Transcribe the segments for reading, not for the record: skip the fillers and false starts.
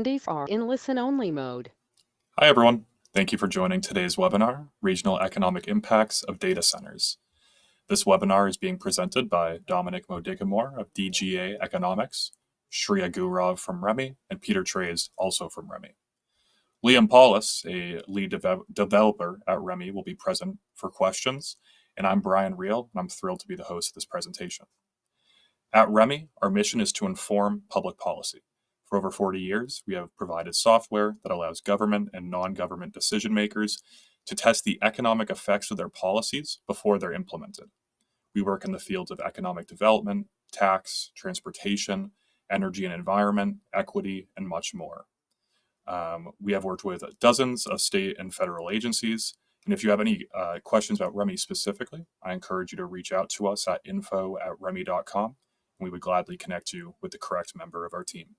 Attendees are in listen-only mode. Hi, everyone. Thank you for joining today's webinar, Regional Economic Impacts of Data Centers. This webinar is being presented by Dominic Modigamore of DGA Economics, Shreya Gurov from REMI, and Peter Trays, also from REMI. Liam Paulus, a lead developer at REMI, will be present for questions, and I'm Brian Reel, and I'm thrilled to be the host of this presentation. At REMI, our mission is to inform public policy. For over 40 years, we have provided software that allows government and non-government decision makers to test the economic effects of their policies before they're implemented. We work in the fields of economic development, tax, transportation, energy and environment, equity, and much more. We have worked with dozens of state and federal agencies. And if you have any questions about REMI specifically, I encourage you to reach out to us at info@remi.com, and we would gladly connect you with the correct member of our team.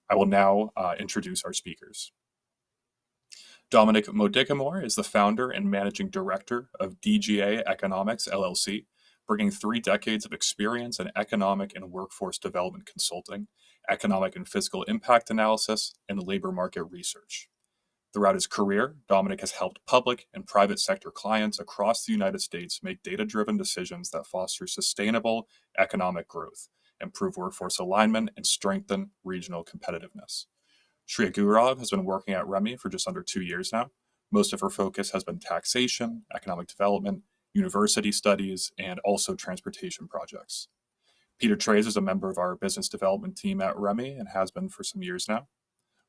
I will now introduce our speakers. Dominic Modigamore is the founder and managing director of DGA Economics, LLC, bringing 3 decades of experience in economic and workforce development consulting, economic and fiscal impact analysis, and labor market research. Throughout his career, Dominic has helped public and private sector clients across the United States make data-driven decisions that foster sustainable economic growth, improve workforce alignment, and strengthen regional competitiveness. Shreya Gurov has been working at REMI for just under 2 years now. Most of her focus has been taxation, economic development, university studies, and also transportation projects. Peter Trays is a member of our business development team at REMI and has been for some years now.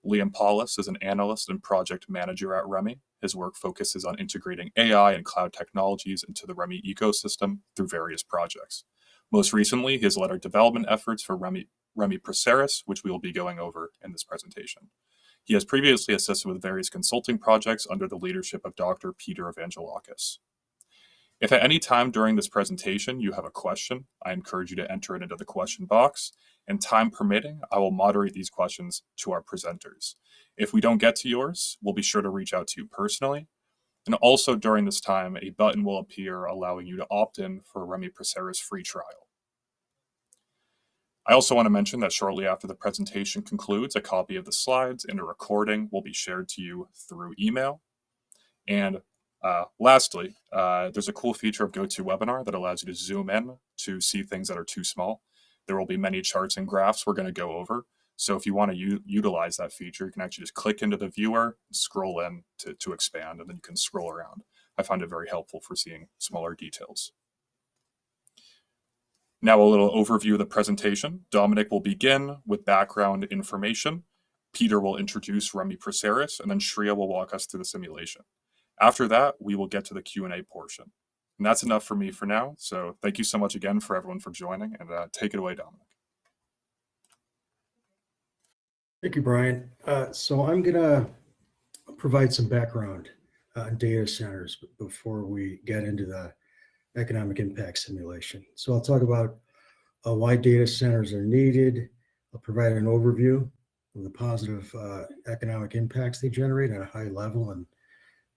Liam Paulus is an analyst and project manager at REMI. His work focuses on integrating AI and cloud technologies into the REMI ecosystem through various projects. Most recently, he has led our development efforts for REMI PROSERIS, which we will be going over in this presentation. He has previously assisted with various consulting projects under the leadership of Dr. Peter Evangelakis. If at any time during this presentation you have a question, I encourage you to enter it into the question box, and time permitting, I will moderate these questions to our presenters. If we don't get to yours, we'll be sure to reach out to you personally. And also during this time, a button will appear allowing you to opt in for a REMI PROSERIS free trial. I also want to mention that shortly after the presentation concludes, a copy of the slides and a recording will be shared to you through email. And lastly, there's a cool feature of GoToWebinar that allows you to zoom in to see things that are too small. There will be many charts and graphs we're going to go over. So if you want to utilize that feature, you can actually just click into the viewer, scroll in to expand, and then you can scroll around. I find it very helpful for seeing smaller details. Now a little overview of the presentation. Dominic will begin with background information. Peter will introduce REMI PROSERIS, and then Shreya will walk us through the simulation. After that, we will get to the Q&A portion. And that's enough for me for now. So thank you so much again for everyone for joining, and take it away, Dominic. Thank you, Brian. So I'm going to provide some background on data centers before we get into the economic impact simulation. So I'll talk about why data centers are needed. I'll provide an overview of the positive economic impacts they generate at a high level, and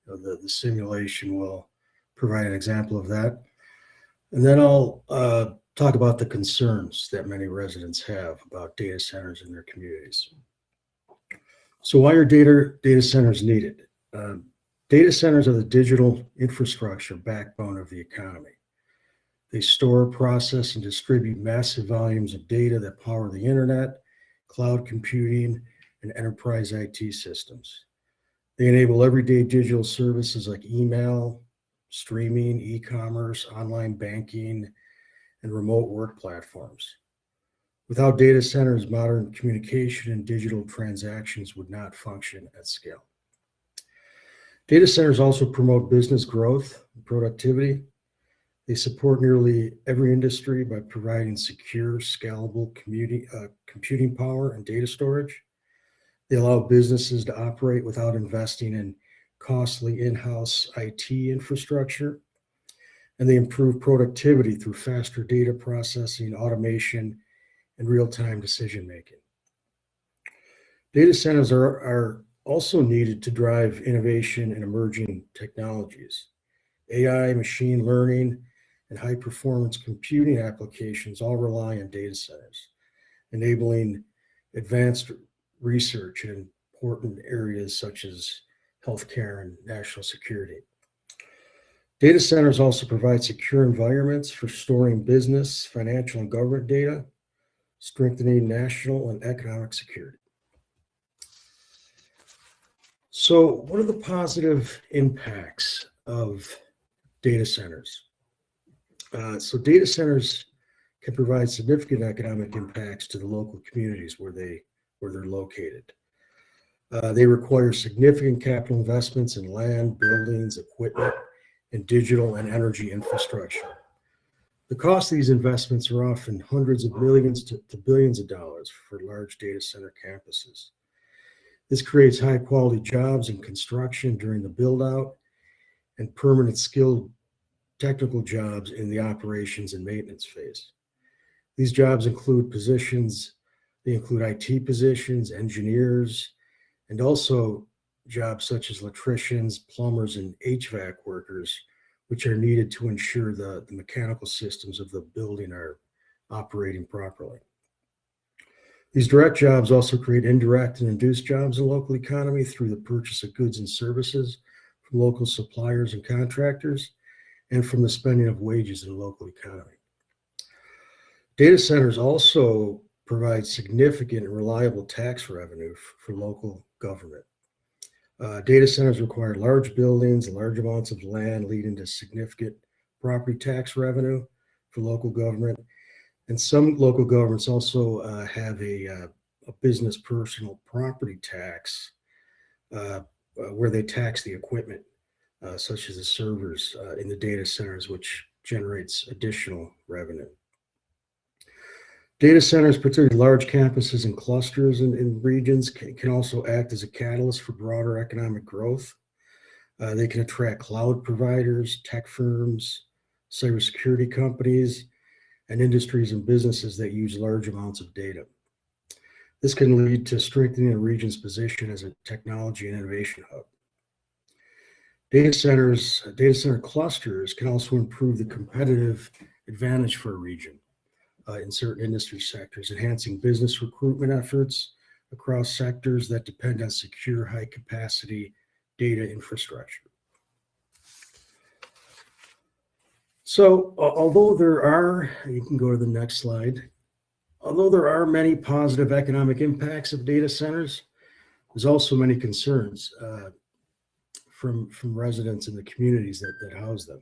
the simulation will provide an example of that. And then I'll talk about the concerns that many residents have about data centers in their communities. So why are data centers needed? Data centers are the digital infrastructure backbone of the economy. They store, process, and distribute massive volumes of data that power the internet, cloud computing, and enterprise IT systems. They enable everyday digital services like email, streaming, e-commerce, online banking, and remote work platforms. Without data centers, modern communication and digital transactions would not function at scale. Data centers also promote business growth and productivity. They support nearly every industry by providing secure, scalable computing power and data storage. They allow businesses to operate without investing in costly in-house IT infrastructure. And they improve productivity through faster data processing, automation, and real-time decision-making. Data centers are also needed to drive innovation in emerging technologies. AI, machine learning, and high-performance computing applications all rely on data centers, enabling advanced research in important areas such as healthcare and national security. Data centers also provide secure environments for storing business, financial, and government data, strengthening national and economic security. So, what are the positive impacts of data centers? So, data centers can provide significant economic impacts to the local communities where they're located. They require significant capital investments in land, buildings, equipment, and digital and energy infrastructure. The cost of these investments are often hundreds of millions to billions of dollars for large data center campuses. This creates high quality jobs in construction during the build out and permanent skilled technical jobs in the operations and maintenance phase. These jobs include IT positions, engineers, and also jobs such as electricians, plumbers, and HVAC workers, which are needed to ensure the mechanical systems of the building are operating properly. These direct jobs also create indirect and induced jobs in the local economy through the purchase of goods and services from local suppliers and contractors, and from the spending of wages in the local economy. Data centers also provide significant and reliable tax revenue for local government. Data centers require large buildings, large amounts of land, leading to significant property tax revenue for local government. And some local governments also have a business personal property tax where they tax the equipment, such as the servers in the data centers, which generates additional revenue. Data centers, particularly large campuses and clusters in regions, can also act as a catalyst for broader economic growth. They can attract cloud providers, tech firms, cybersecurity companies, and industries and businesses that use large amounts of data. This can lead to strengthening a region's position as a technology and innovation hub. Data center clusters can also improve the competitive advantage for a region in certain industry sectors, enhancing business recruitment efforts across sectors that depend on secure, high-capacity data infrastructure. So, although there are, you can go to the next slide, although there are many positive economic impacts of data centers, there's also many concerns from residents in the communities that house them.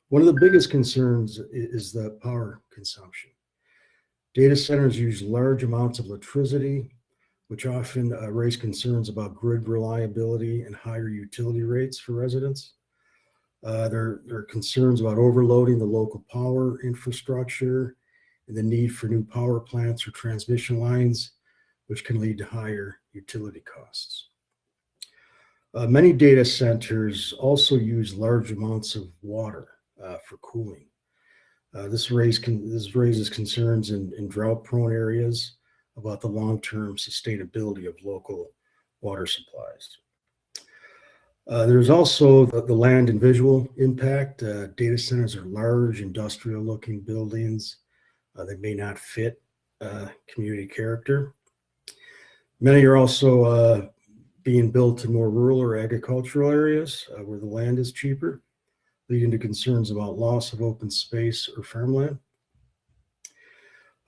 One of the biggest concerns is the power consumption. Data centers use large amounts of electricity, which often raise concerns about grid reliability and higher utility rates for residents. There are concerns about overloading the local power infrastructure and the need for new power plants or transmission lines, which can lead to higher utility costs. Many data centers also use large amounts of water for cooling. This raises concerns in drought-prone areas about the long-term sustainability of local water supplies. There's also the land and visual impact. Data centers are large, industrial-looking buildings that may not fit community character. Many are also being built in more rural or agricultural areas where the land is cheaper, leading to concerns about loss of open space or farmland.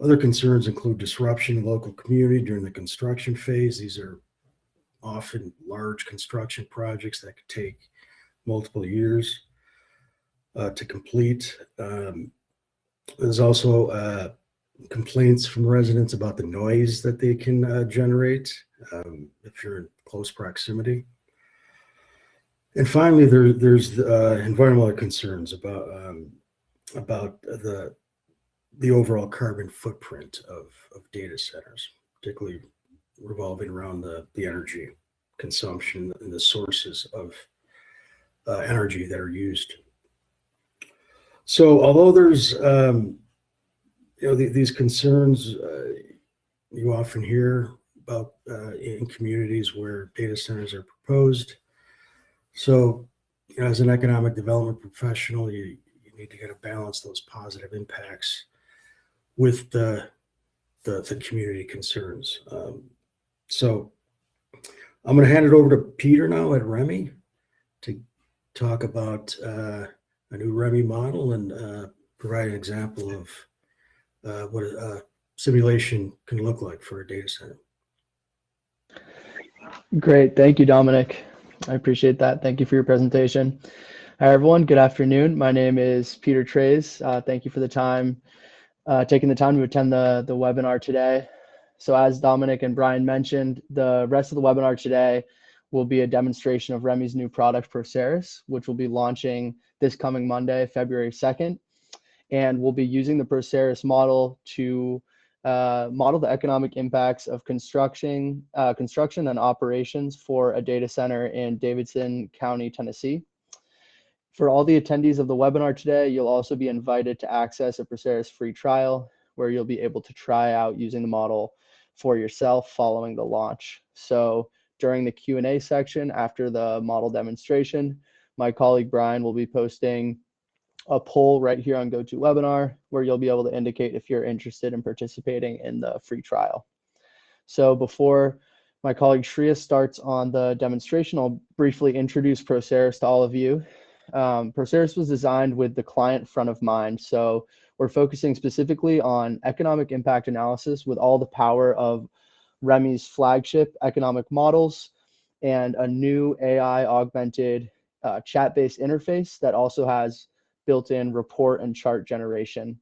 Other concerns include disruption in local community during the construction phase. These are often large construction projects that could take multiple years to complete. There's also complaints from residents about the noise that they can generate if you're in close proximity. And finally, there's environmental concerns about the overall carbon footprint of data centers, particularly revolving around the energy consumption and the sources of energy that are used. So, although there's these concerns you often hear about in communities where data centers are proposed. So, as an economic development professional, you need to kind of balance those positive impacts with the community concerns. So I'm going to hand it over to Peter now at REMI to talk about a new REMI model and provide an example of what a simulation can look like for a data center. Great. Thank you, Dominic. I appreciate that. Thank you for your presentation. Hi, everyone. Good afternoon. My name is Peter Trays. Thank you for the time, taking the time to attend the webinar today. So as Dominic and Brian mentioned, the rest of the webinar today will be a demonstration of REMI's new product, PROSERIS, which will be launching this coming Monday, February 2nd. And we'll be using the PROSERIS model to model the economic impacts of construction and operations for a data center in Davidson County, Tennessee. For all the attendees of the webinar today, you'll also be invited to access a PROSERIS free trial where you'll be able to try out using the model for yourself following the launch. So during the Q&A section after the model demonstration, my colleague Brian will be posting a poll right here on GoToWebinar where you'll be able to indicate if you're interested in participating in the free trial. So before my colleague Shreya starts on the demonstration, I'll briefly introduce PROSERIS to all of you. PROSERIS was designed with the client front of mind. So we're focusing specifically on economic impact analysis with all the power of REMI's flagship economic models and a new AI augmented chat-based interface that also has built-in report and chart generation.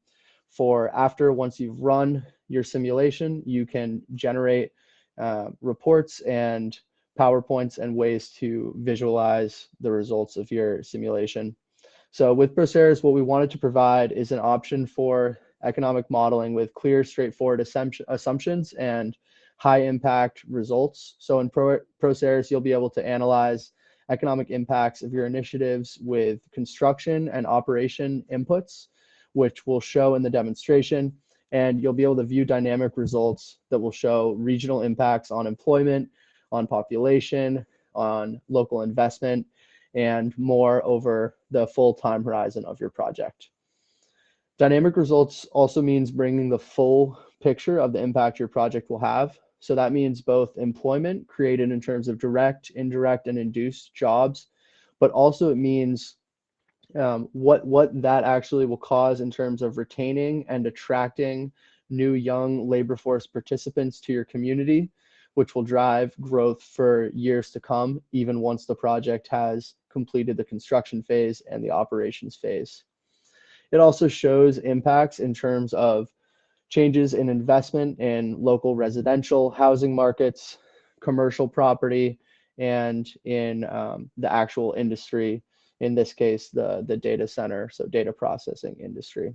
Once you've run your simulation, you can generate reports and PowerPoints and ways to visualize the results of your simulation. So with PROSERIS, what we wanted to provide is an option for economic modeling with clear, straightforward assumptions and high impact results. So in PROSERIS, you'll be able to analyze economic impacts of your initiatives with construction and operation inputs, which we'll show in the demonstration. And you'll be able to view dynamic results that will show regional impacts on employment, on population, on local investment, and more over the full time horizon of your project. Dynamic results also means bringing the full picture of the impact your project will have. So that means both employment created in terms of direct, indirect, and induced jobs, but also it means what that actually will cause in terms of retaining and attracting new young labor force participants to your community, which will drive growth for years to come, even once the project has completed the construction phase and the operations phase. It also shows impacts in terms of changes in investment in local residential housing markets, commercial property, and in the actual industry, in this case, the data center, so data processing industry.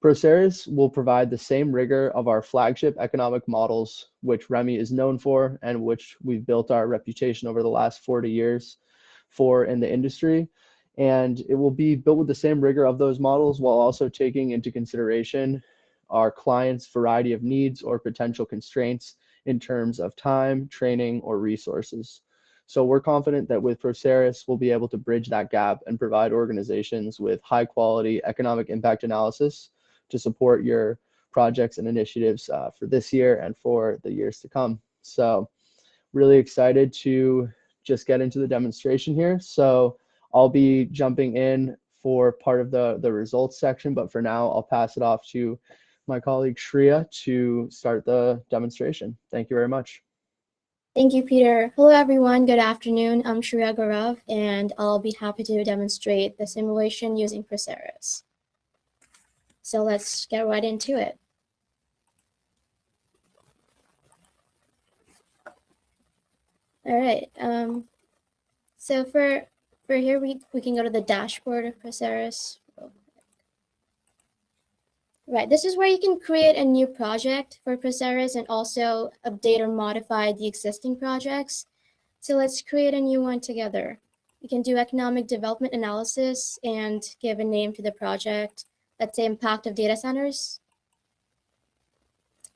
PROSERIS will provide the same rigor of our flagship economic models, which REMI is known for and which we've built our reputation over the last 40 years for in the industry. And it will be built with the same rigor of those models while also taking into consideration our clients' variety of needs or potential constraints in terms of time, training, or resources. So we're confident that with PROSERIS, we'll be able to bridge that gap and provide organizations with high quality economic impact analysis to support your projects and initiatives for this year and for the years to come. So really excited to just get into the demonstration here. So I'll be jumping in for part of the results section, but for now, I'll pass it off to my colleague Shreya to start the demonstration. Thank you very much. Thank you, Peter. Hello, everyone. Good afternoon. I'm Shreya Gaurav, and I'll be happy to demonstrate the simulation using PROSERIS. So let's get right into it. All right. So for here, we can go to the dashboard of PROSERIS. Right, this is where you can create a new project for PROSERIS and also update or modify the existing projects. So let's create a new one together. You can do economic development analysis and give a name to the project. Let's say impact of data centers.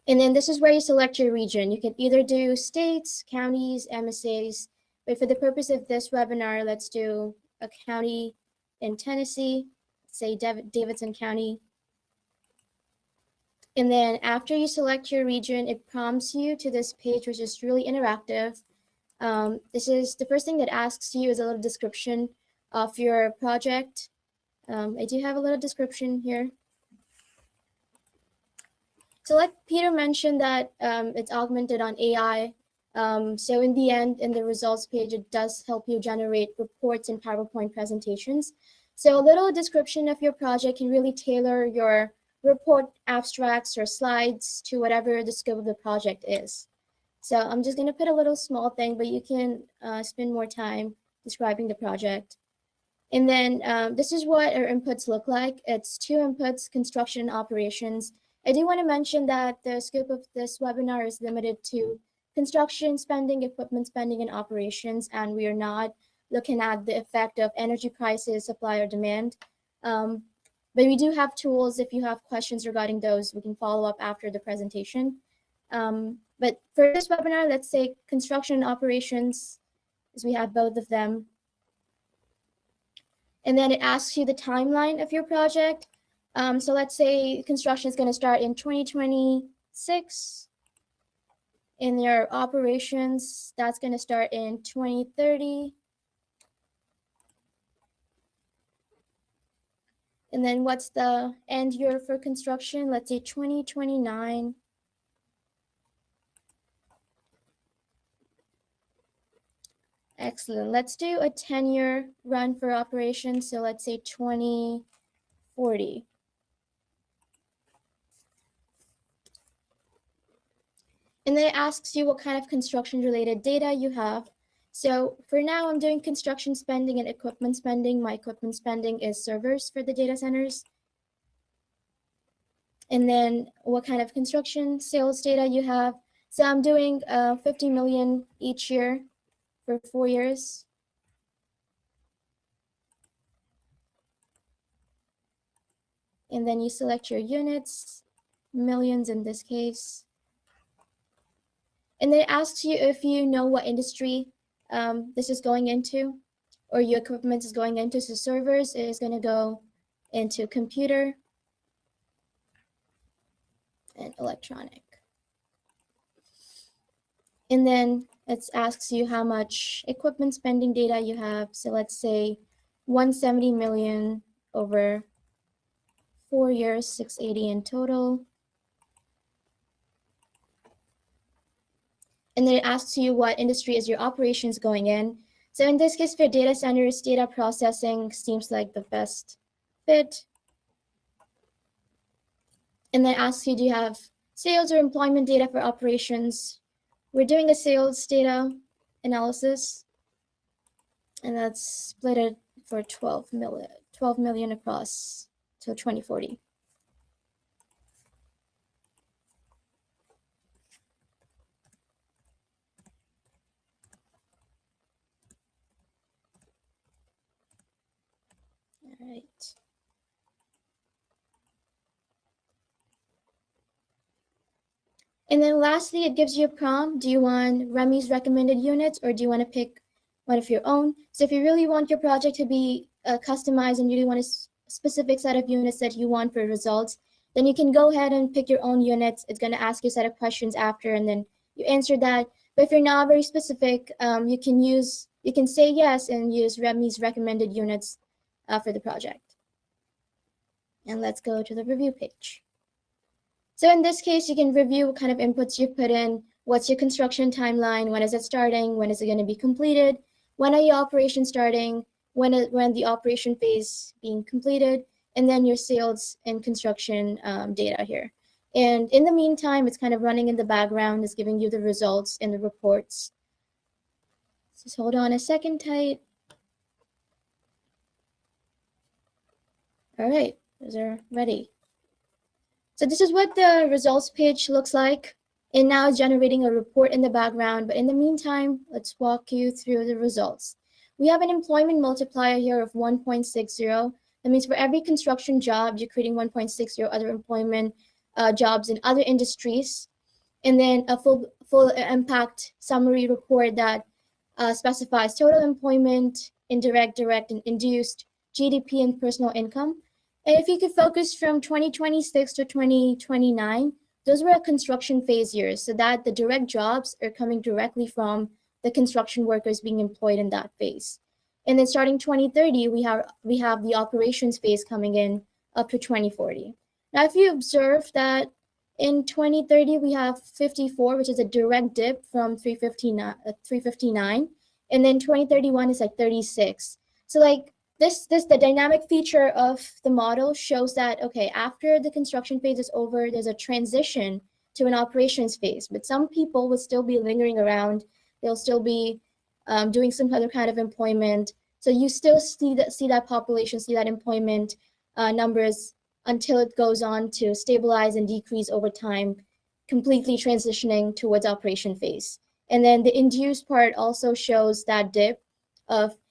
And then this is where you select your region. You can either do states, counties, MSAs, but for the purpose of this webinar, let's do a county in Tennessee, say Davidson County. And then after you select your region, it prompts you to this page, which is really interactive. This is the first thing that asks you is a little description of your project. I do have a little description here. So like Peter mentioned that it's augmented on AI. So in the end, in the results page, it does help you generate reports and PowerPoint presentations. So a little description of your project can really tailor your report abstracts or slides to whatever the scope of the project is. So I'm just gonna put a little small thing, but you can spend more time describing the project. And then this is what our inputs look like. It's 2 inputs, construction and operations. I do want to mention that the scope of this webinar is limited to construction spending, equipment spending, and operations, and we are not looking at the effect of energy prices, supply, or demand. But we do have tools. If you have questions regarding those, we can follow up after the presentation. But for this webinar, let's say construction and operations, as we have both of them. And then it asks you the timeline of your project. So let's say construction is going to start in 2026. In your operations, that's going to start in 2030. And then what's the end year for construction? Let's say 2029. Excellent. Let's do a 10-year run for operations. So let's say 2040. And then it asks you what kind of construction related data you have. So for now, I'm doing construction spending and equipment spending. My equipment spending is servers for the data centers. And then what kind of construction sales data you have. So I'm doing 50 million each year for 4 years. And then you select your units, millions in this case. And then it asks you if you know what industry this is going into, or your equipment is going into. So servers is going to go into computer and electronic. And then it asks you how much equipment spending data you have. So let's say 170 million over 4 years, 680 in total. And then it asks you what industry is your operations going in. So in this case, for data centers, data processing seems like the best fit. And then it asks you, do you have sales or employment data for operations? We're doing a sales data analysis, and that's split it for 12 million across till 2040. All right. And then lastly, it gives you a prompt. Do you want REMI's recommended units, or do you want to pick one of your own? So if you really want your project to be customized and you really want a specific set of units that you want for results, then you can go ahead and pick your own units. It's going to ask you a set of questions after, and then you answer that. But if you're not very specific, you can say yes and use REMI's recommended units for the project. And let's go to the review page. So in this case, you can review what kind of inputs you put in, what's your construction timeline, when is it starting, when is it going to be completed, when are your operations starting, when the operation phase being completed, and then your sales and construction data here. And in the meantime, it's kind of running in the background, it's giving you the results and the reports. Just hold on a second tight. All right, those are ready. So this is what the results page looks like. And now it's generating a report in the background. But in the meantime, let's walk you through the results. We have an employment multiplier here of 1.60. That means for every construction job, you're creating 1.60 other employment jobs in other industries. And then a full impact summary report that specifies total employment, indirect, direct, and induced, GDP, and personal income. And if you could focus from 2026 to 2029, those were construction phase years, so that the direct jobs are coming directly from the construction workers being employed in that phase. And then starting 2030, we have the operations phase coming in up to 2040. Now, if you observe that in 2030, we have 54, which is a direct dip from 359, and then 2031 is like 36. So like the dynamic feature of the model shows that, okay, after the construction phase is over, there's a transition to an operations phase, but some people will still be lingering around. They'll still be doing some other kind of employment. So you still see that population, see that employment numbers until it goes on to stabilize and decrease over time, completely transitioning towards operation phase. And then the induced part also shows that dip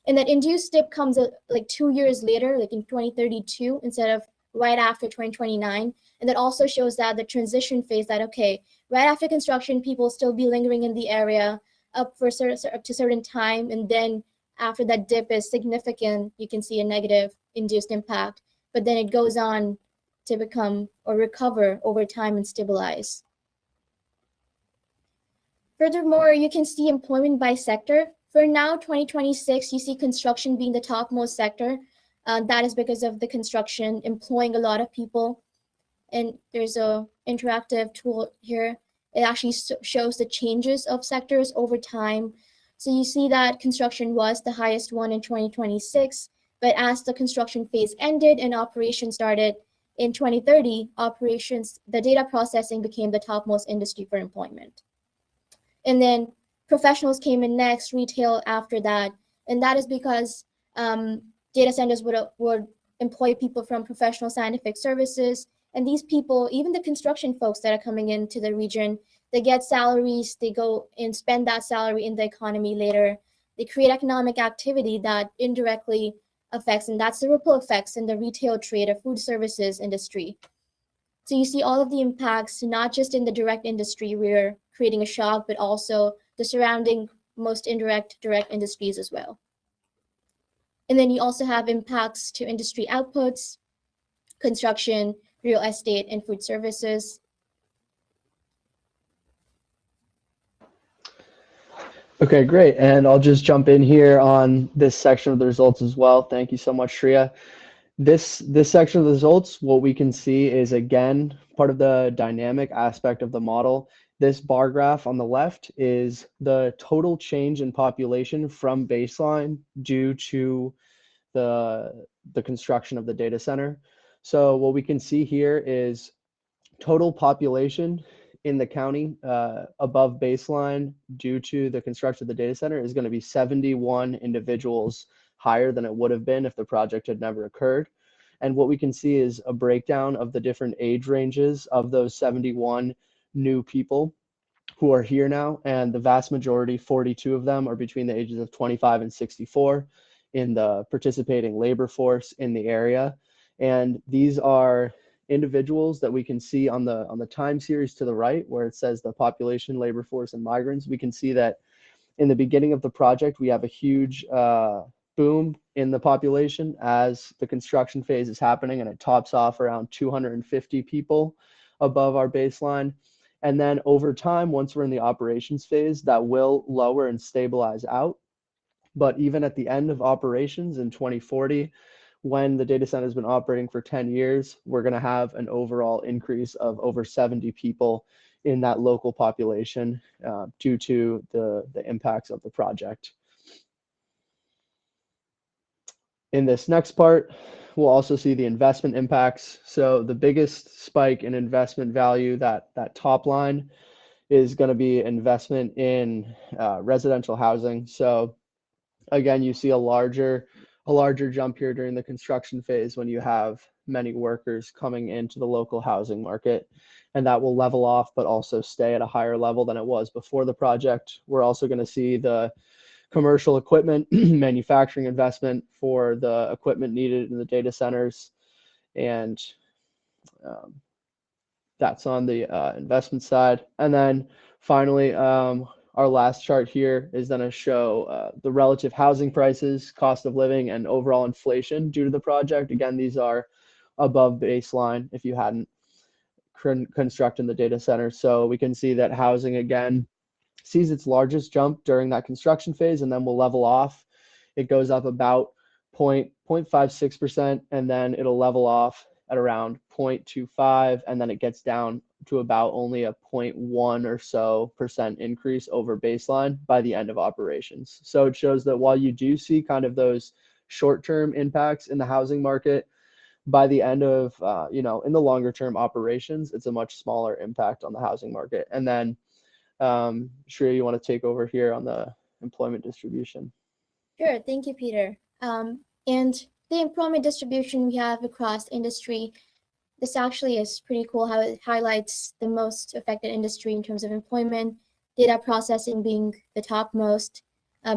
and that induced dip comes like 2 years later, like in 2032, instead of right after 2029. And that also shows that the transition phase, that, okay, right after construction, people still be lingering in the area up to certain time. And then after that dip is significant, you can see a negative induced impact, but then it goes on to become or recover over time and stabilize. Furthermore, you can see employment by sector. For now, 2026, you see construction being the topmost sector. That is because of the construction employing a lot of people. And there's a interactive tool here. It actually shows the changes of sectors over time. So you see that construction was the highest one in 2026, but as the construction phase ended and operations started in 2030, the data processing became the topmost industry for employment. And then professionals came in next, retail after that. And that is because data centers would employ people from professional scientific services. And these people, even the construction folks that are coming into the region, they get salaries, they go and spend that salary in the economy later. They create economic activity that indirectly affects, and that's the ripple effects in the retail trade or food services industry. So you see all of the impacts, not just in the direct industry, we're creating a shock, but also the surrounding most direct industries as well. And then you also have impacts to industry outputs, construction, real estate, and food services. Okay, great. And I'll just jump in here on this section of the results as well. Thank you so much, Shreya. This section of the results, what we can see is, again, part of the dynamic aspect of the model. This bar graph on the left is the total change in population from baseline due to the construction of the data center. So what we can see here is total population in the county above baseline due to the construction of the data center is going to be 71 individuals higher than it would have been if the project had never occurred. And what we can see is a breakdown of the different age ranges of those 71 new people who are here now. And the vast majority, 42 of them, are between the ages of 25 and 64 in the participating labor force in the area. And these are individuals that we can see on the time series to the right, where it says the population, labor force, and migrants. We can see that in the beginning of the project, we have a huge boom in the population as the construction phase is happening, and it tops off around 250 people above our baseline. And then over time, once we're in the operations phase, that will lower and stabilize out. But even at the end of operations in 2040, when the data center has been operating for 10 years, we're going to have an overall increase of over 70 people in that local population due to the impacts of the project. In this next part, we'll also see the investment impacts. So the biggest spike in investment value, that top line, is going to be investment in residential housing. So again, you see a larger jump here during the construction phase when you have many workers coming into the local housing market, and that will level off but also stay at a higher level than it was before the project. We're also going to see the commercial equipment manufacturing investment for the equipment needed in the data centers, and that's on the investment side. And then finally, our last chart here is going to show the relative housing prices, cost of living, and overall inflation due to the project. Again, these are above baseline if you hadn't constructed the data center. So we can see that housing again sees its largest jump during that construction phase and then will level off. It goes up about 0.56%, and then it'll level off at around 0.25, and then it gets down to about only a 0.1 or so percent increase over baseline by the end of operations. So it shows that while you do see kind of those short-term impacts in the housing market, by the end of, in the longer term operations, it's a much smaller impact on the housing market. And then, Shreya, you want to take over here on the employment distribution? Sure, thank you, Peter. And the employment distribution we have across industry, this actually is pretty cool how it highlights the most affected industry in terms of employment, data processing being the topmost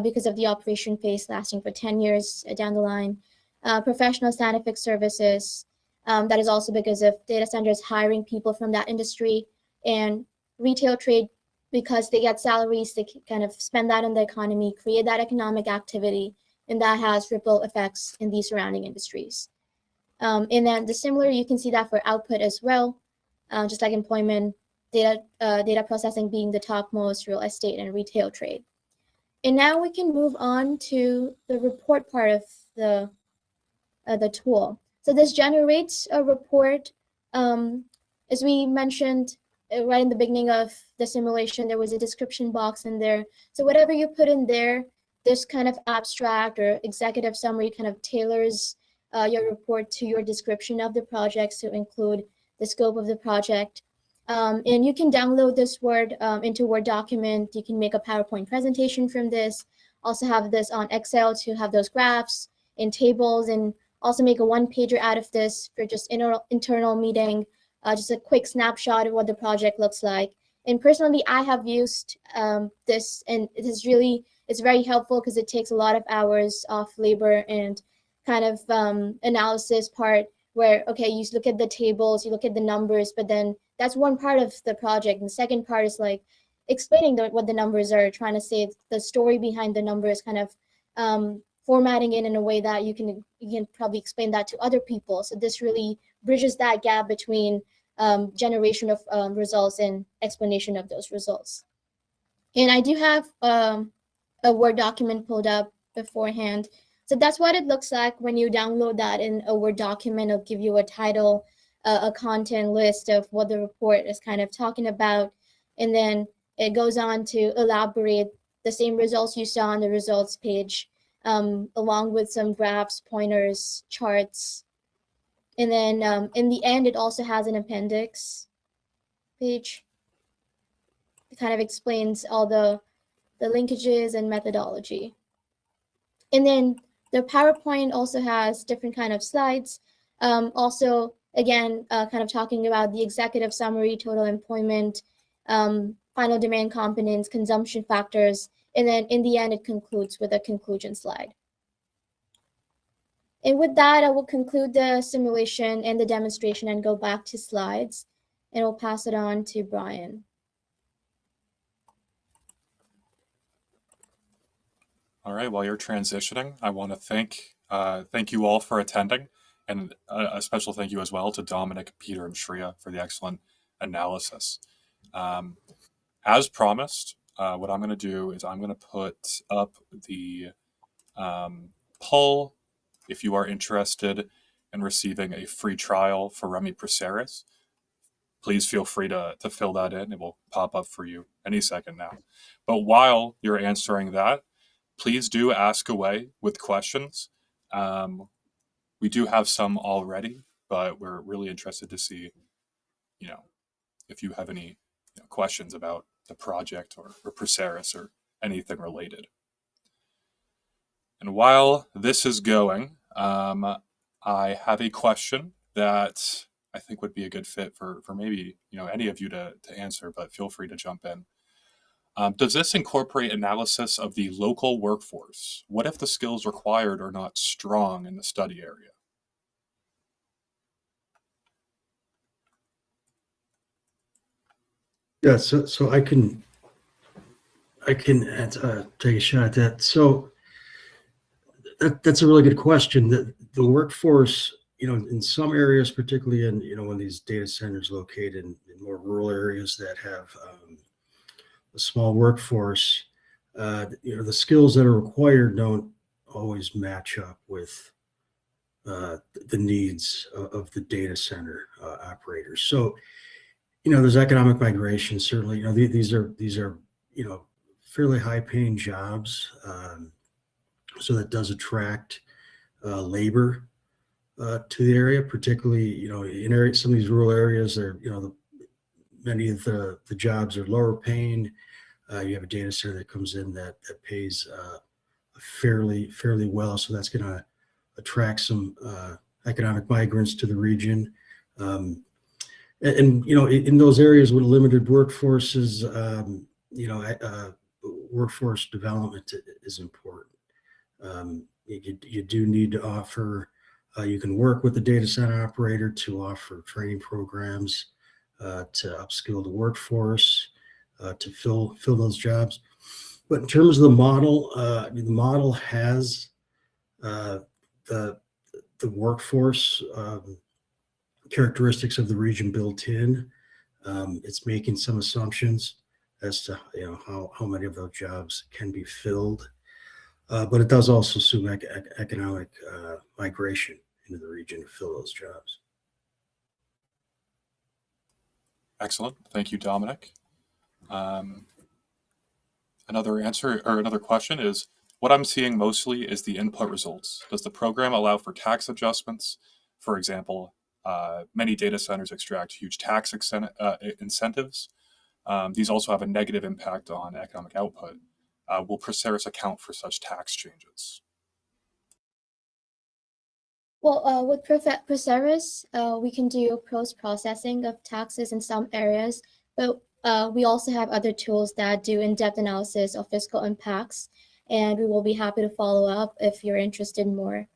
because of the operation phase lasting for 10 years down the line. Professional scientific services, that is also because of data centers hiring people from that industry, and retail trade, because they get salaries, they kind of spend that in the economy, create that economic activity, and that has ripple effects in these surrounding industries. And then the similar, you can see that for output as well, just like employment, data processing being the topmost, real estate and retail trade. And now we can move on to the report part of the tool. So this generates a report. As we mentioned right in the beginning of the simulation, there was a description box in there. So whatever you put in there, this kind of abstract or executive summary kind of tailors your report to your description of the project to include the scope of the project. And you can download this into Word document. You can make a PowerPoint presentation from this. Also have this on Excel to have those graphs and tables, and also make a one-pager out of this for just internal meeting, just a quick snapshot of what the project looks like. And personally, I have used this, and it's very helpful because it takes a lot of hours off labor and kind of analysis part where, okay, you look at the tables, you look at the numbers, but then that's one part of the project. And the second part is like explaining what the numbers are trying to say, the story behind the numbers, kind of formatting it in a way that you can probably explain that to other people. So this really bridges that gap between generation of results and explanation of those results. And I do have a Word document pulled up beforehand. So that's what it looks like when you download that in a Word document. It'll give you a title, a content list of what the report is kind of talking about. And then it goes on to elaborate the same results you saw on the results page, along with some graphs, pointers, charts. And then in the end, it also has an appendix page. It kind of explains all the linkages and methodology. And then the PowerPoint also has different kind of slides. Also, again, kind of talking about the executive summary, total employment, final demand components, consumption factors, and then in the end, it concludes with a conclusion slide. And with that, I will conclude the simulation and the demonstration and go back to slides, and we'll pass it on to Brian. All right, while you're transitioning, I want to thank you all for attending, and a special thank you as well to Dominic, Peter, and Shreya for the excellent analysis. As promised, what I'm going to do is I'm going to put up the poll. If you are interested in receiving a free trial for REMI PROSERIS, please feel free to fill that in. It will pop up for you any second now. But while you're answering that, please do ask away with questions. We do have some already, but we're really interested to see, if you have any questions about the project or PROSERIS or anything related. And while this is going, I have a question that I think would be a good fit for maybe any of you to answer, but feel free to jump in. Does this incorporate analysis of the local workforce? What if the skills required are not strong in the study area? Yeah, so I can take a shot at that. So that's a really good question. The workforce, in some areas, particularly in, when these data centers located in more rural areas that have a small workforce, the skills that are required don't always match up with the needs of the data center operators. So, there's economic migration. Certainly, these are fairly high-paying jobs, so that does attract labor to the area, particularly in some of these rural areas. Many of the jobs are lower paying. You have a data center that comes in that pays fairly well, so that's going to attract some economic migrants to the region. In those areas with limited workforces, workforce development is important. You do need to offer, you can work with the data center operator to offer training programs to upskill the workforce, to fill those jobs. But in terms of the model, the model has the workforce characteristics of the region built in. It's making some assumptions as to how many of those jobs can be filled, but it does also assume economic migration into the region to fill those jobs. Excellent. Thank you, Dominic. Another question is, what I'm seeing mostly is the input results. Does the program allow for tax adjustments? For example, many data centers extract huge tax incentives. These also have a negative impact on economic output. Will PROSERIS account for such tax changes? Well, with PROSERIS, we can do post-processing of taxes in some areas, but we also have other tools that do in-depth analysis of fiscal impacts, and we will be happy to follow up if you're interested more.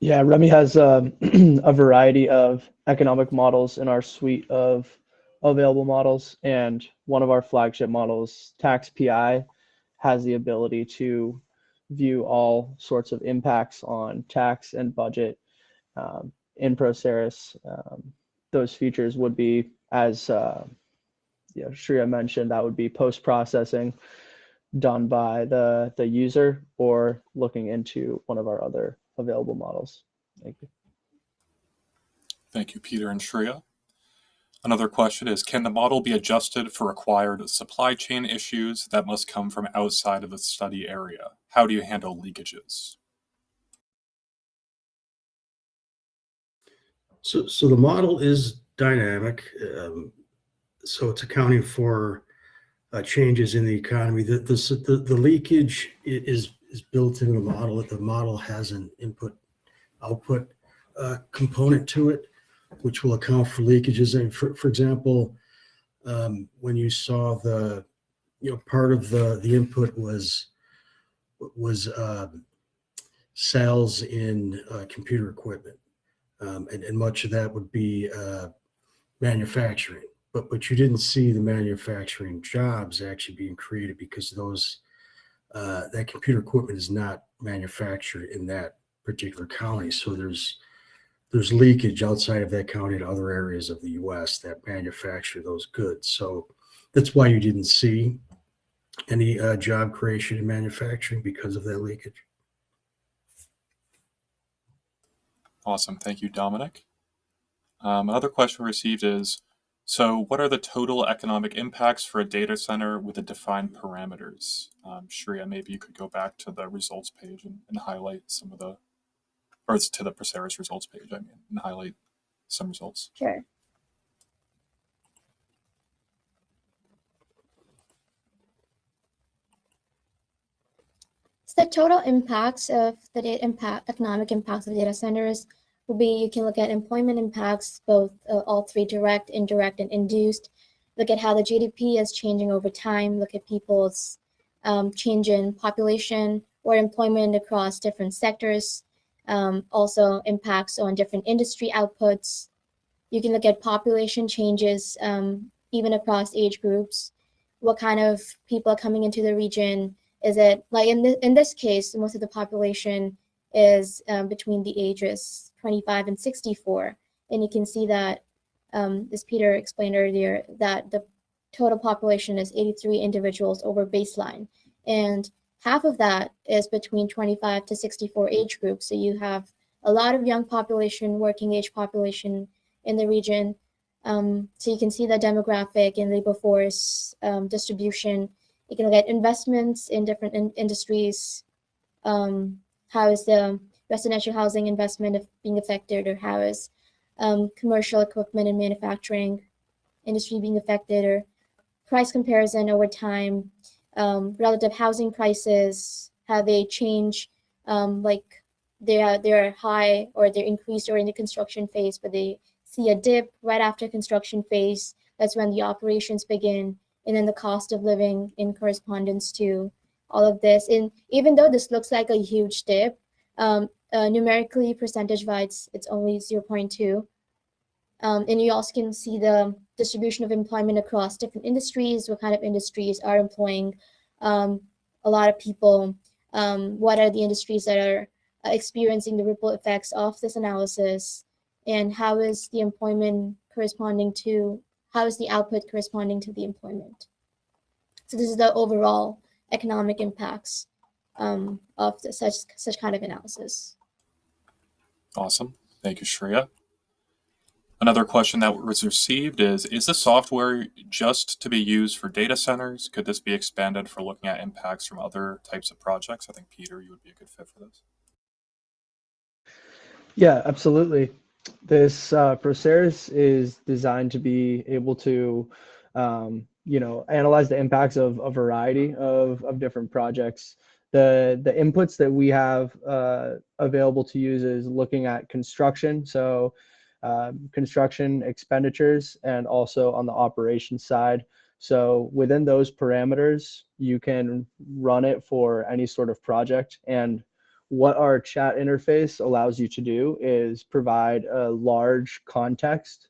Yeah, REMI has a variety of economic models in our suite of available models, and one of our flagship models, Tax PI, has the ability to view all sorts of impacts on tax and budget in PROSERIS. Those features would be, as Shreya mentioned, that would be post-processing done by the user or looking into one of our other available models. Thank you. Thank you, Peter and Shreya. Another question is, can the model be adjusted for required supply chain issues that must come from outside of the study area? How do you handle leakages? So the model is dynamic. So it's accounting for changes in the economy. The leakage is built into the model. The model has an input-output component to it, which will account for leakages. And for example, when you saw part of the input was sales in computer equipment, and much of that would be manufacturing. But you didn't see the manufacturing jobs actually being created because that computer equipment is not manufactured in that particular county. So there's leakage outside of that county to other areas of the U.S. that manufacture those goods. So that's why you didn't see any job creation in manufacturing, because of that leakage. Awesome. Thank you, Dominic. Another question we received is, so what are the total economic impacts for a data center with the defined parameters? Shreya, maybe you could go back to the results page and highlight some of or to the PROSERIS results page, and highlight some results. Sure. So the total impacts of economic impacts of data centers will be, you can look at employment impacts, both all three: direct, indirect, and induced. Look at how the GDP is changing over time. Look at people's change in population or employment across different sectors. Also impacts on different industry outputs. You can look at population changes, even across age groups. What kind of people are coming into the region? Is it like in this case, most of the population is between the ages 25 and 64, and you can see that, as Peter explained earlier, that the total population is 83 individuals over baseline, and half of that is between 25 to 64 age group. So you have a lot of young population, working age population in the region. So you can see the demographic and labor force distribution. You can look at investments in different industries. How is the residential housing investment being affected, or how is commercial equipment and manufacturing industry being affected, or price comparison over time, relative housing prices, how they change, like they're high or they're increased or in the construction phase, but they see a dip right after construction phase. That's when the operations begin, and then the cost of living in correspondence to all of this. And even though this looks like a huge dip, numerically percentage-wise, it's only 0.2. And you also can see the distribution of employment across different industries, what kind of industries are employing a lot of people, what are the industries that are experiencing the ripple effects of this analysis, and how is the employment corresponding to, how is the output corresponding to the employment. So this is the overall economic impacts of such kind of analysis. Awesome. Thank you, Shreya. Another question that was received is the software just to be used for data centers? Could this be expanded for looking at impacts from other types of projects? I think, Peter, you would be a good fit for this. Yeah, absolutely. This PROSERIS is designed to be able to, analyze the impacts of a variety of different projects. The inputs that we have available to use is looking at construction, so construction expenditures, and also on the operations side. So within those parameters, you can run it for any sort of project. And what our chat interface allows you to do is provide a large context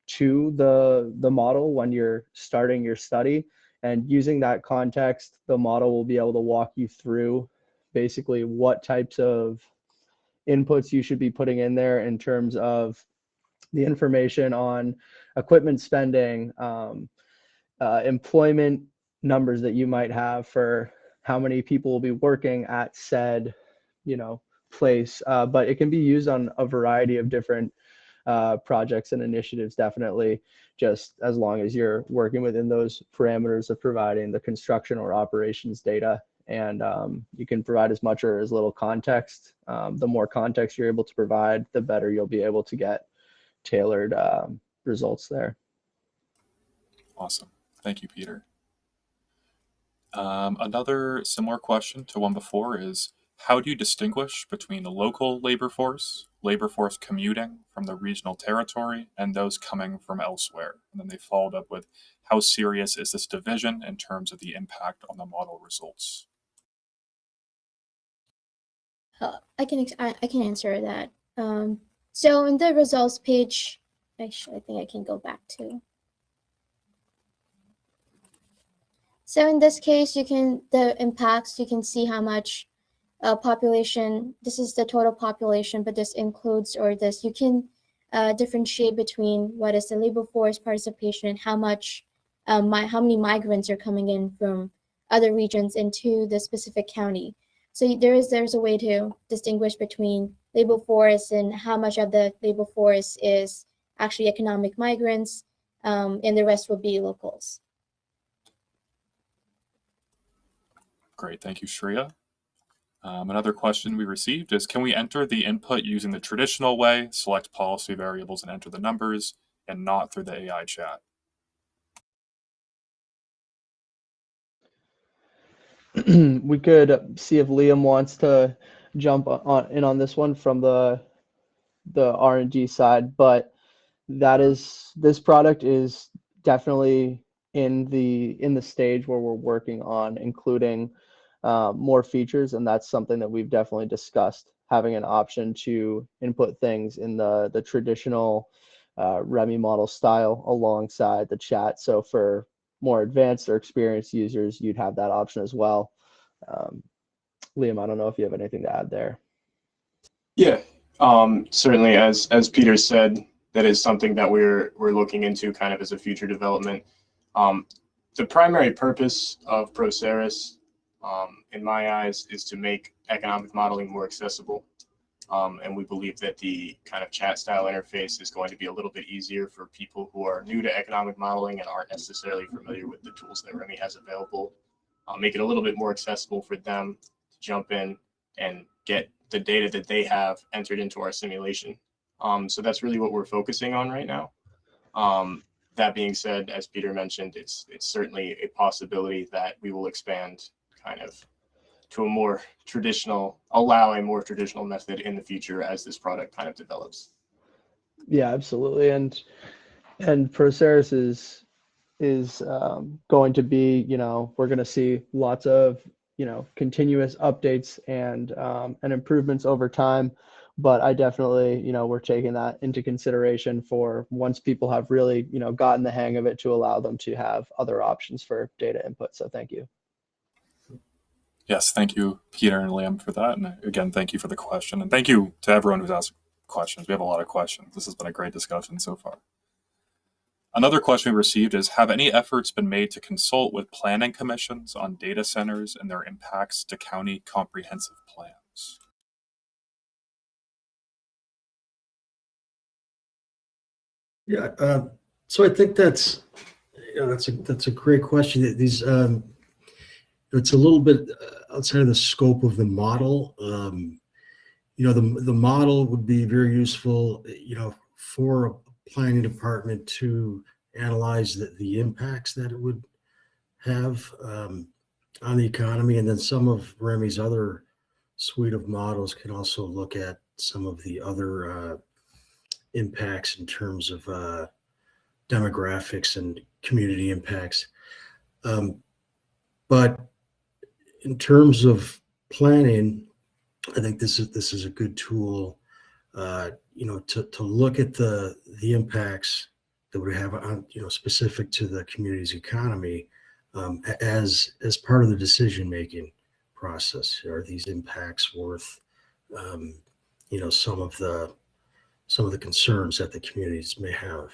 to the model when you're starting your study. And using that context, the model will be able to walk you through basically what types of inputs you should be putting in there in terms of the information on equipment spending, employment numbers that you might have for how many people will be working at said, place. But it can be used on a variety of different projects and initiatives, definitely, just as long as you're working within those parameters of providing the construction or operations data. And you can provide as much or as little context. The more context you're able to provide, the better you'll be able to get tailored results there. Awesome. Thank you, Peter. Another similar question to one before is, how do you distinguish between the local labor force commuting from the regional territory, and those coming from elsewhere? And then they followed up with, how serious is this division in terms of the impact on the model results? I can answer that. So in the results page, actually, I think I can go back to. So in this case, the impacts, you can see how much population, this is the total population, but this includes, or this, you can differentiate between what is the labor force participation and how many migrants are coming in from other regions into the specific county. So there's a way to distinguish between labor force and how much of the labor force is actually economic migrants, and the rest will be locals. Great, thank you, Shreya. Another question we received is, can we enter the input using the traditional way, select policy variables and enter the numbers, and not through the AI chat? We could see if Liam wants to jump on this one from the R&D side, but this product is definitely in the stage where we're working on including more features, and that's something that we've definitely discussed, having an option to input things in the traditional REMI model style alongside the chat. So for more advanced or experienced users, you'd have that option as well. Liam, I don't know if you have anything to add there. Yeah, certainly, as Peter said, that is something that we're looking into kind of as a future development. The primary purpose of PROSERIS, in my eyes, is to make economic modeling more accessible. And we believe that the kind of chat style interface is going to be a little bit easier for people who are new to economic modeling and aren't necessarily familiar with the tools that REMI has available. Make it a little bit more accessible for them to jump in and get the data that they have entered into our simulation. So that's really what we're focusing on right now. That being said, as Peter mentioned, it's certainly a possibility that we will expand kind of to a more traditional, allow a more traditional method in the future as this product kind of develops. Yeah, absolutely. And PROSERIS is going to be, we're going to see lots of, continuous updates and improvements over time. But I definitely, we're taking that into consideration for once people have really, gotten the hang of it, to allow them to have other options for data input. So thank you. Yes, thank you, Peter and Liam, for that. And again, thank you for the question. And thank you to everyone who's asked questions. We have a lot of questions. This has been a great discussion so far. Another question we received is, have any efforts been made to consult with planning commissions on data centers and their impacts to county comprehensive plans? Yeah, so I think that's a great question. These it's a little bit outside of the scope of the model. The model would be very useful, for a planning department to analyze the impacts that it would have on the economy, and then some of REMI's other suite of models can also look at some of the other impacts in terms of demographics and community impacts. But in terms of planning, I think this is a good tool, to look at the impacts that we have on, specific to the community's economy, as part of the decision making process. Are these impacts worth, some of the concerns that the communities may have?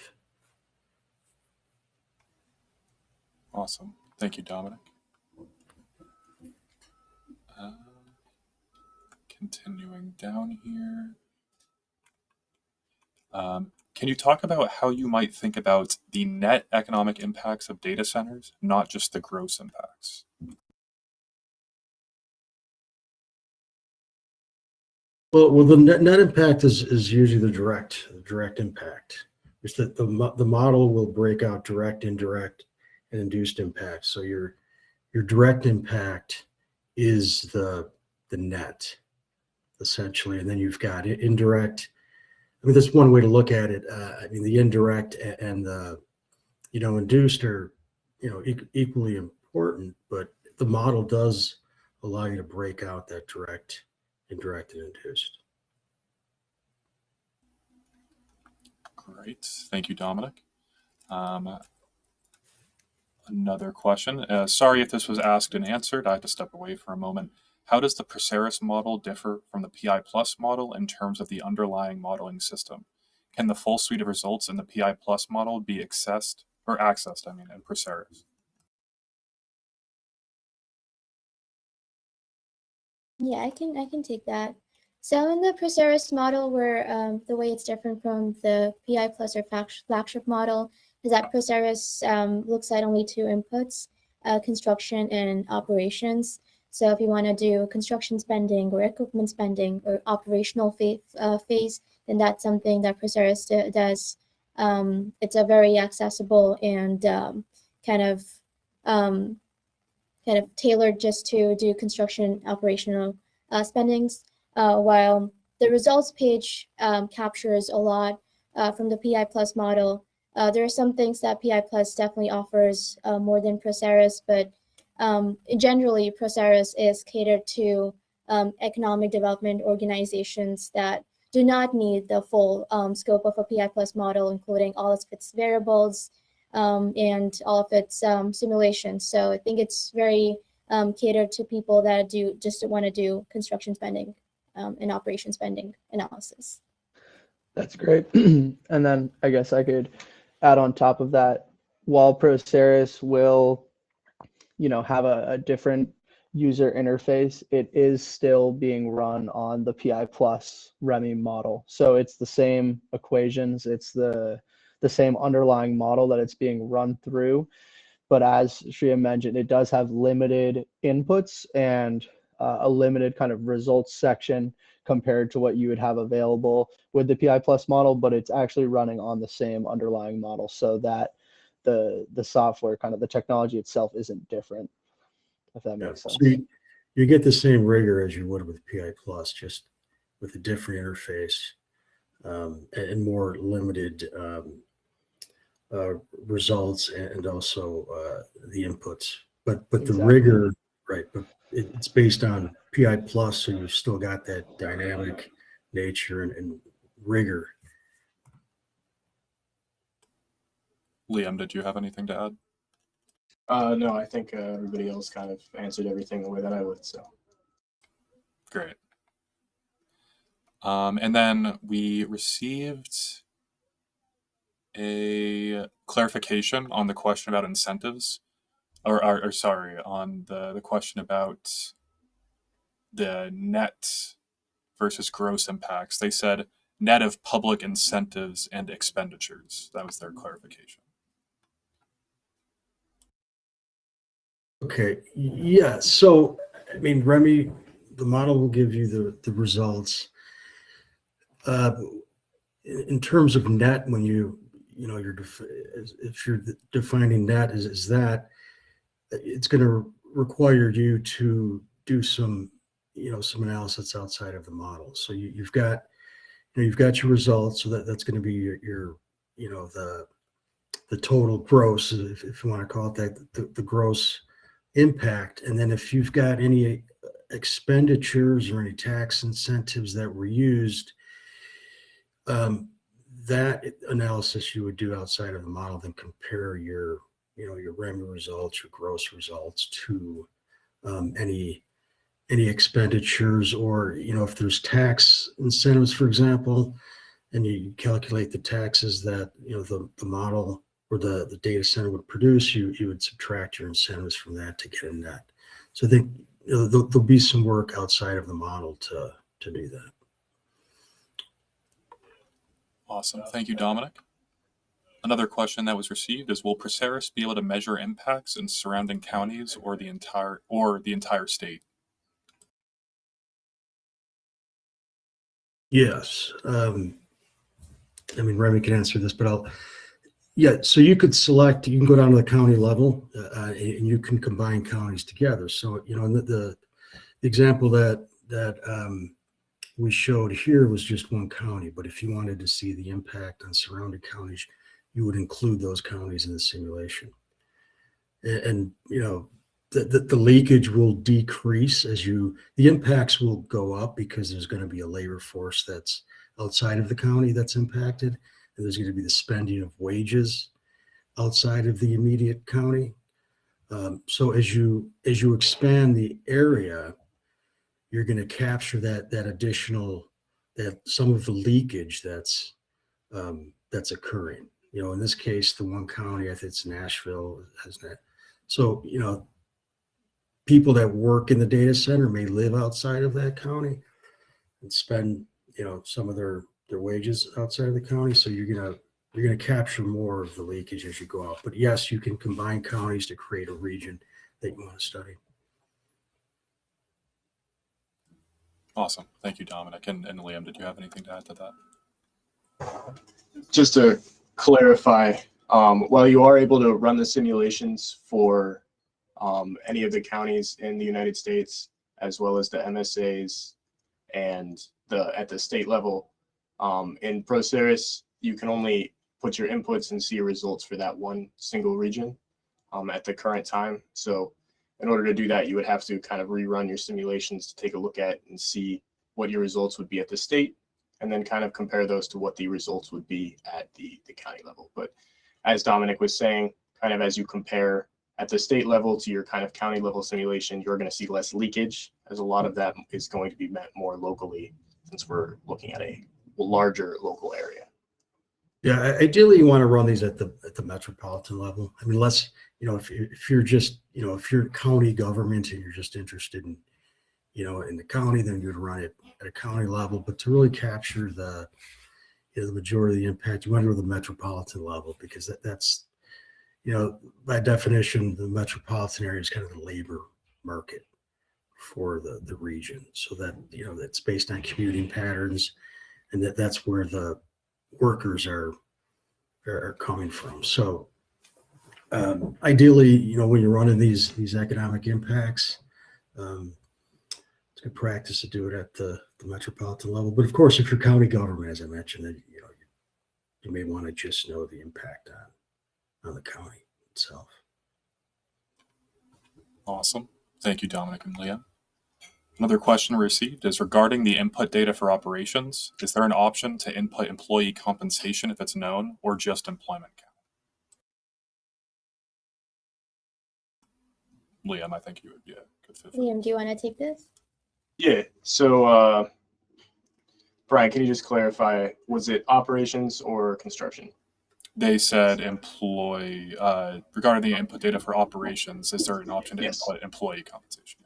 Awesome. Thank you, Dominic. Continuing down here. Can you talk about how you might think about the net economic impacts of data centers, not just the gross impacts? Well, the net impact is usually the direct impact. It's that the model will break out direct, indirect, and induced impact. So your direct impact is the net, essentially, and then you've got indirect. I mean, that's one way to look at it. The indirect and the induced are equally important, but the model does allow you to break out that direct, indirect, and induced. Great. Thank you, Dominic. Another question. Sorry if this was asked and answered. I had to step away for a moment. How does the PROSERIS model differ from the PI Plus model in terms of the underlying modeling system? Can the full suite of results in the PI Plus model be accessed in PROSERIS? Yeah, I can take that. So in the PROSERIS model, where the way it's different from the PI Plus or flagship model is that PROSERIS looks at only two inputs, construction and operations. So if you want to do construction spending or equipment spending or operational phase, then that's something that PROSERIS does. It's a very accessible and kind of tailored just to do construction operational spendings, while the results page captures a lot from the PI Plus model. There are some things that PI Plus definitely offers more than PROSERIS, but generally PROSERIS is catered to economic development organizations that do not need the full scope of a PI Plus model, including all of its variables and all of its simulations. So I think it's very cater to people that just want to do construction spending and operation spending analysis. That's great. And then I guess I could add on top of that, while ProSeris will, have a different user interface, it is still being run on the PI plus REMI model. So it's the same equations, it's the same underlying model that it's being run through. But as Shreya mentioned, it does have limited inputs and a limited kind of results section compared to what you would have available with the PI plus model, but it's actually running on the same underlying model so that the software, kind of the technology itself, isn't different, if that makes sense. So you get the same rigor as you would with PI plus, just with a different interface and more limited results and also the inputs. But the Exactly. rigor, right? But it's based on PI plus, so you've still got that dynamic nature and rigor. Liam, did you have anything to add? No, I think everybody else kind of answered everything the way that I would. So Great. And then we received a clarification on the question about incentives, or sorry, on the question about the net versus gross impacts. They said net of public incentives and expenditures. That was their clarification. Okay. Yeah. So, I mean, REMI, the model will give you the results. In terms of net, when if you're defining net is that, it's going to require you to do some analysis outside of the model. So you've got your results. So that's going to be your the total gross, if you want to call it that, the gross impact. And then if you've got any expenditures or any tax incentives that were used, that analysis you would do outside of the model, then compare your REMI results, your gross results to any expenditures, or if there's tax incentives, for example, and you calculate the taxes that the model or the data center would produce, you would subtract your incentives from that to get a net. So I think there'll be some work outside of the model to do that. Awesome. Thank you, Dominic. Another question that was received is, will ProSeris be able to measure impacts in surrounding counties or the entire state? Yes. I mean, Remy can answer this, but so you can go down to the county level and you can combine counties together. So, the example that we showed here was just one county, but if you wanted to see the impact on surrounding counties, you would include those counties in the simulation. And the leakage will decrease the impacts will go up because there's going to be a labor force that's outside of the county that's impacted, and there's going to be the spending of wages outside of the immediate county. So as you expand the area, you're going to capture that additional, that some of the leakage that's occurring. In this case, the one county, I think it's Nashville, has that. So, people that work in the data center may live outside of that county and spend, some of their wages outside of the county. So you're gonna capture more of the leakage as you go out. But yes, you can combine counties to create a region that you want to study. Awesome. Thank you, Dominic. And Liam, did you have anything to add to that? just to clarify, while you are able to run the simulations for any of the counties in the United States, as well as the MSAs and at the state level, in ProSeris, you can only put your inputs and see your results for that one single region at the current time. So in order to do that, you would have to kind of rerun your simulations to take a look at and see what your results would be at the state, and then kind of compare those to what the results would be at the county level. But as Dominic was saying, kind of as you compare At the state level to your kind of county level simulation, you're going to see less leakage, as a lot of that is going to be met more locally, since we're looking at a larger local area. Yeah, ideally you want to run these at the metropolitan level. I mean, if you're just, if you're county government and you're just interested in, in the county, then you'd run it at a county level. But to really capture the majority of the impact, you want to go to the metropolitan level, because that's, by definition, the metropolitan area is kind of the labor market for the region. So that, that's based on commuting patterns, and that's where the workers are coming from. So ideally, when you're running these economic impacts, it's good practice to do it at the metropolitan level. But of course, if you're county government, as I mentioned, then, you may want to just know the impact on the county itself. Awesome. Thank you, Dominic and Leah. Another question we received is regarding the input data for operations. Is there an option to input employee compensation if it's known, or just employment count? Liam, I think you would be a good fit. Liam, do you want to take this? Yeah. So, Brian, can you just clarify, was it operations or construction? They said regarding the input data for operations, is there an option to Yes. input employee compensation?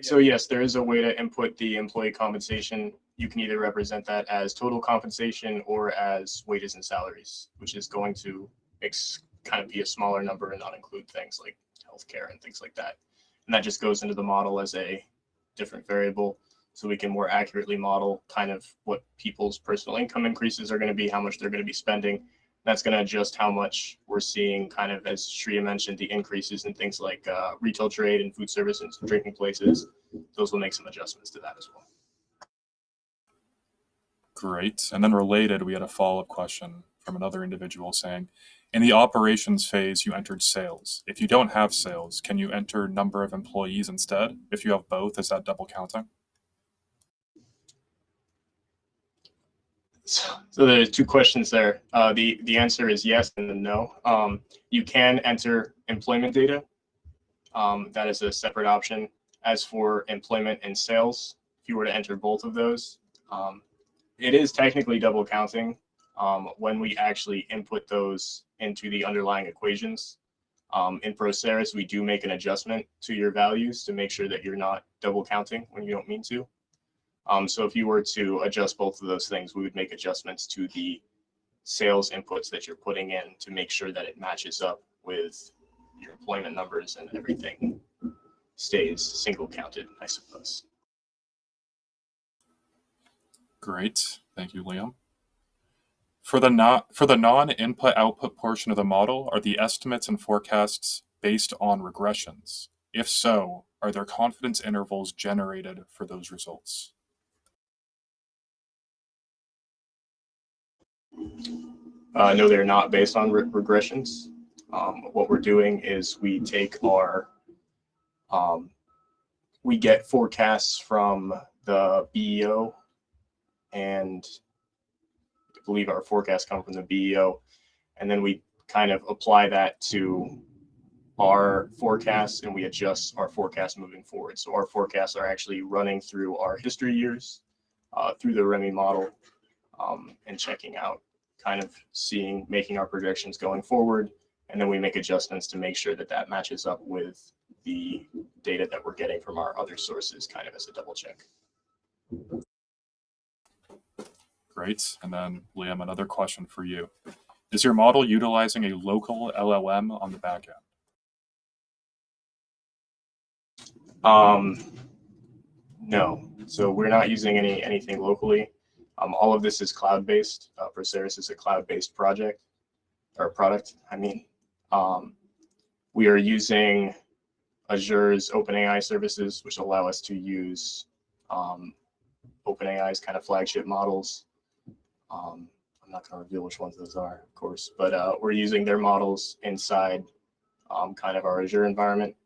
So yes, there is a way to input the employee compensation. You can either represent that as total compensation or as wages and salaries, which is going to kind of be a smaller number and not include things like healthcare and things like that. And that just goes into the model as a different variable, so we can more accurately model kind of what people's personal income increases are going to be, how much they're going to be spending. That's going to adjust how much we're seeing, kind of, as Shreya mentioned, the increases in things like retail trade and food service and drinking places. Those will make some adjustments to that as well. Great. And then related, we had a follow-up question from another individual saying, in the operations phase, you entered sales. If you don't have sales, can you enter number of employees instead? If you have both, is that double counting? So there's two questions there. The answer is yes and then no. You can enter employment data. That is a separate option. As for employment and sales, if you were to enter both of those, it is technically double counting when we actually input those into the underlying equations. In ProSeris, we do make an adjustment to your values to make sure that you're not double counting when you don't mean to. So if you were to adjust both of those things, we would make adjustments to the sales inputs that you're putting in to make sure that it matches up with your employment numbers and everything stays single counted, I suppose. Great. Thank you, Liam. For the non-input output portion of the model, are the estimates and forecasts based on regressions? If so, are there confidence intervals generated for those results? No, they're not based on regressions. What we're doing is we take we get forecasts from the BEO, and I believe our forecasts come from the BEO, and then we kind of apply that to our forecasts, and we adjust our forecasts moving forward. So our forecasts are actually running through our history years, through the REMI model, and checking out, kind of making our projections going forward, and then we make adjustments to make sure that that matches up with the data that we're getting from our other sources, kind of as a double check. Great. And then, Liam, another question for you. Is your model utilizing a local LLM on the back end? No. So we're not using anything locally. All of this is cloud-based. ProSeris is a cloud-based product. We are using Azure's OpenAI services, which allow us to use OpenAI's kind of flagship models. I'm not going to reveal which ones those are, of course, but we're using their models inside kind of our Azure environment.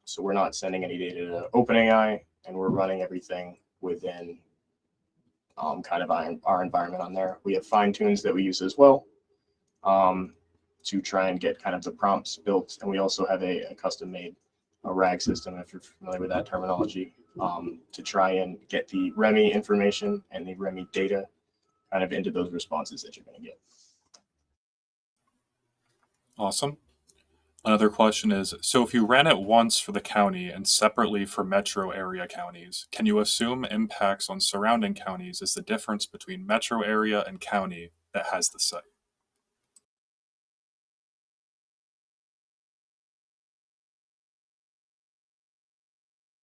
So we're not sending any data to OpenAI, and we're running everything within kind of our environment on there. We have fine tunes that we use as well to try and get kind of the prompts built. And we also have a custom-made RAG system, if you're familiar with that terminology, to try and get the REMI information and the REMI data kind of into those responses that you're going to get. Awesome. Another question is, so if you ran it once for the county and separately for metro area counties, can you assume impacts on surrounding counties is the difference between metro area and county that has the site?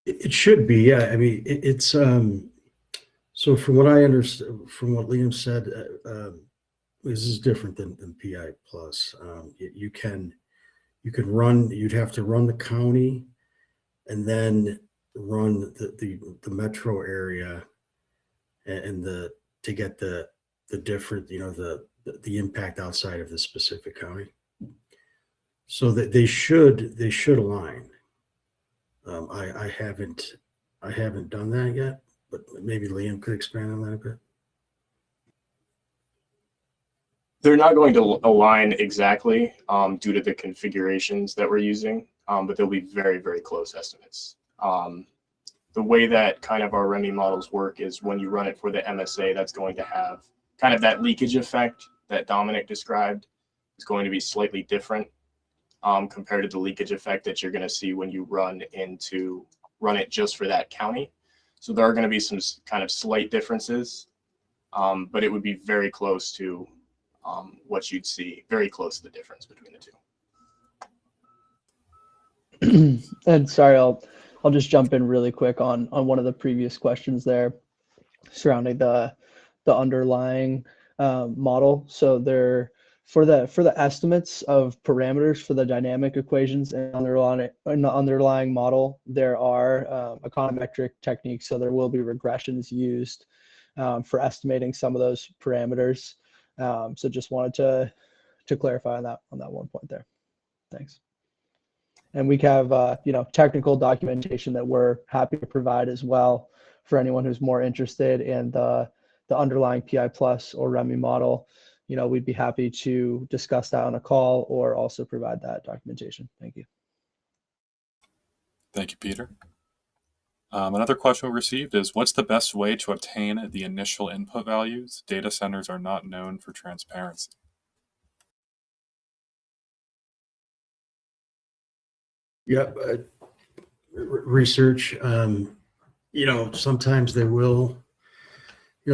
It should be, yeah. I mean, it's so from what I understand, from what Liam said, this is different than PI plus. You can run. You'd have to run the county, and then run the metro area, and to get the different, the impact outside of the specific county. So that they should align. I haven't done that yet, but maybe Liam could expand on that a bit. They're not going to align exactly due to the configurations that we're using, but they'll be very, very close estimates. The way that kind of our REMI models work is when you run it for the MSA, that's going to have kind of that leakage effect that Dominic described is going to be slightly different compared to the leakage effect that you're going to see when you run it just for that county. So there are going to be some kind of slight differences, but it would be very close to what you'd see, very close to the difference between the two. And sorry, I'll just jump in really quick on one of the previous questions there surrounding the underlying model. So there, for the estimates of parameters for the dynamic equations in the underlying model, there are econometric techniques. So there will be regressions used for estimating some of those parameters. So just wanted to clarify on that one point there. Thanks. And we have technical documentation that we're happy to provide as well for anyone who's more interested in the underlying PI plus or REMI model. We'd be happy to discuss that on a call or also provide that documentation. Thank you. Thank you, Peter. Another question we received is, what's the best way to obtain the initial input values? Data centers are not known for transparency. Yep. Research, sometimes they will,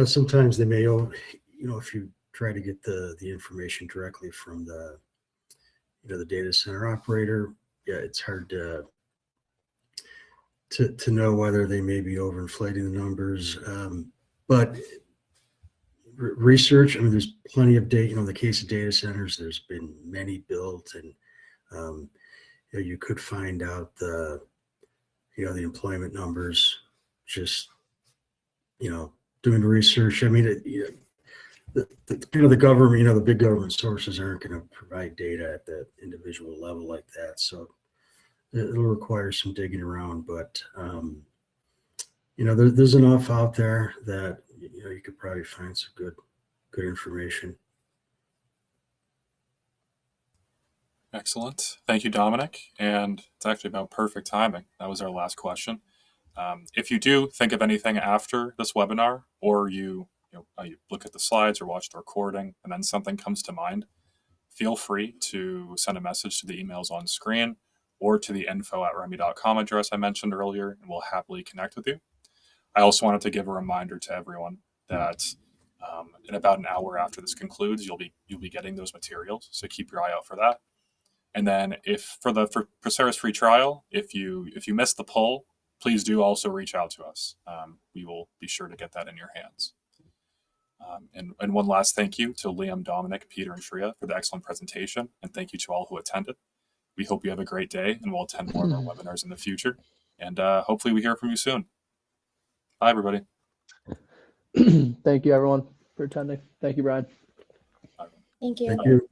sometimes they may, if you try to get the information directly from the data center operator, it's hard to know whether they may be overinflating the numbers. But research, there's plenty of data, in the case of data centers, there's been many built, and you could find out the employment numbers just, doing research. The government, the big government sources aren't going to provide data at the individual level like that. So it'll require some digging around, but there's enough out there that you could probably find some good information. Excellent. Thank you, Dominic. And it's actually about perfect timing. That was our last question. If you do think of anything after this webinar, or you look at the slides or watch the recording and then something comes to mind, feel free to send a message to the emails on screen or to the info@remi.com address I mentioned earlier, and we'll happily connect with you. I also wanted to give a reminder to everyone that in about an hour after this concludes, you'll be getting those materials. So keep your eye out for that. And then for PROSERIS free trial, if you missed the poll, please do also reach out to us. We will be sure to get that in your hands. And one last thank you to Liam, Dominic, Peter, and Shreya for the excellent presentation. And thank you to all who attended. We hope you have a great day, and we'll attend more of our webinars in the future. And hopefully we hear from you soon. Bye, everybody. Thank you, everyone, for attending. Thank you, Brian. Thank you. Thank you.